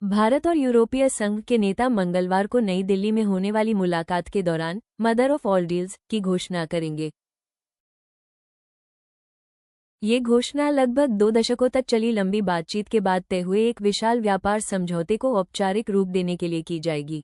भारत और यूरोपीय संघ के नेता मंगलवार को नई दिल्ली में होने वाली मुलाकात के दौरान मदर ऑफ ऑल डील्स की घोषणा करेंगे। ये घोषणा लगभग 2 दशकों तक चली लंबी बातचीत के बाद तय हुए एक विशाल व्यापार समझौते को औपचारिक रूप देने के लिए की जाएगी।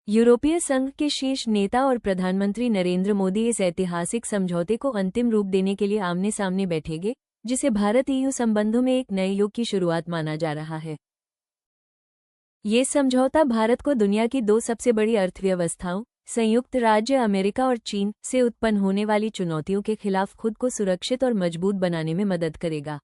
यूरोपीय संघ के शीर्ष नेता और प्रधानमंत्री नरेंद्र मोदी इस ऐतिहासिक समझौते को अंतिम रूप देने के लिए आमने सामने बैठेंगे, जिसे भारत ईयू संबंधों में एक नए युग की शुरुआत माना जा रहा है। ये समझौता भारत को दुनिया की 2 सबसे बड़ी अर्थव्यवस्थाओं, संयुक्त राज्य अमेरिका और चीन, से उत्पन्न होने वाली चुनौतियों के खिलाफ खुद को सुरक्षित और मजबूत बनाने में मदद करेगा।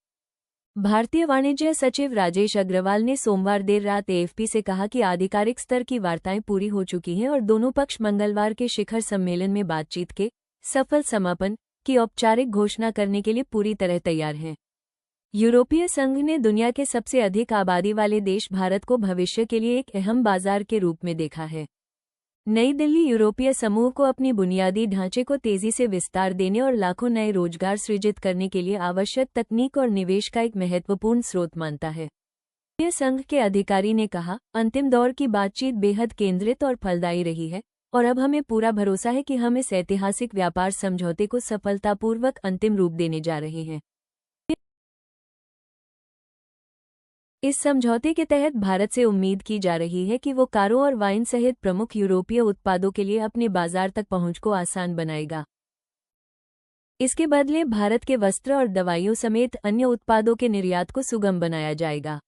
भारतीय वाणिज्य सचिव राजेश अग्रवाल ने सोमवार देर रात एएफपी से कहा कि आधिकारिक स्तर की वार्ताएं पूरी हो चुकी हैं और दोनों पक्ष मंगलवार के शिखर सम्मेलन में बातचीत के सफल समापन की औपचारिक घोषणा करने के लिए पूरी तरह तैयार हैं। यूरोपीय संघ ने दुनिया के सबसे अधिक आबादी वाले देश भारत को भविष्य के लिए एक अहम बाजार के रूप में देखा है। नई दिल्ली यूरोपीय समूह को अपनी बुनियादी ढांचे को तेजी से विस्तार देने और लाखों नए रोजगार सृजित करने के लिए आवश्यक तकनीक और निवेश का एक महत्वपूर्ण स्रोत मानता है। यूरोपीय संघ के अधिकारी ने कहा, अंतिम दौर की बातचीत बेहद केंद्रित और फलदायी रही है और अब हमें पूरा भरोसा है कि हम इस ऐतिहासिक व्यापार समझौते को सफलतापूर्वक अंतिम रूप देने जा रहे हैं। इस समझौते के तहत भारत से उम्मीद की जा रही है कि वो कारों और वाइन सहित प्रमुख यूरोपीय उत्पादों के लिए अपने बाजार तक पहुंच को आसान बनाएगा। इसके बदले भारत के वस्त्र और दवाइयों समेत अन्य उत्पादों के निर्यात को सुगम बनाया जाएगा।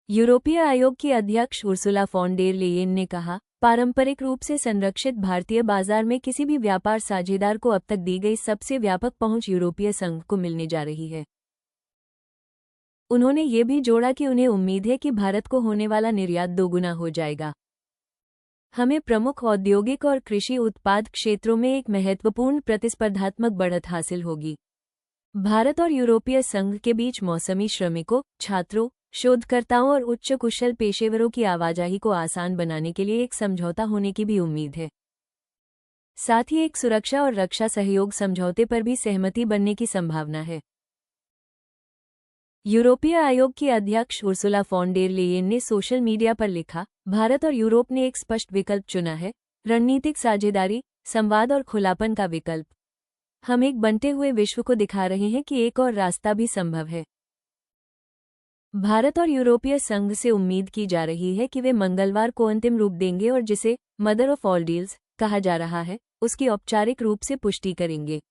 यूरोपीय आयोग की अध्यक्ष उर्सुला फॉन डेर लेयेन ने कहा, पारंपरिक रूप से संरक्षित भारतीय बाजार में किसी भी व्यापार साझेदार को अब तक दी गई सबसे व्यापक पहुंच यूरोपीय संघ को मिलने जा रही है। उन्होंने ये भी जोड़ा कि उन्हें उम्मीद है कि भारत को होने वाला निर्यात दोगुना हो जाएगा। हमें प्रमुख औद्योगिक और कृषि उत्पाद क्षेत्रों में एक महत्वपूर्ण प्रतिस्पर्धात्मक बढ़त हासिल होगी। भारत और यूरोपीय संघ के बीच मौसमी श्रमिकों, छात्रों, शोधकर्ताओं और उच्च कुशल पेशेवरों की आवाजाही को आसान बनाने के लिए एक समझौता होने की भी उम्मीद है। साथ ही एक सुरक्षा और रक्षा सहयोग समझौते पर भी सहमति बनने की संभावना है। यूरोपीय आयोग की अध्यक्ष उर्सुला फॉन डेर लेयेन ने सोशल मीडिया पर लिखा, भारत और यूरोप ने एक स्पष्ट विकल्प चुना है, रणनीतिक साझेदारी, संवाद और खुलापन का विकल्प। हम एक बनते हुए विश्व को दिखा रहे हैं कि एक और रास्ता भी संभव है। भारत और यूरोपीय संघ से उम्मीद की जा रही है कि वे मंगलवार को अंतिम रूप देंगे और जिसे मदर ऑफ ऑल डील्स कहा जा रहा है, उसकी औपचारिक रूप से पुष्टि करेंगे।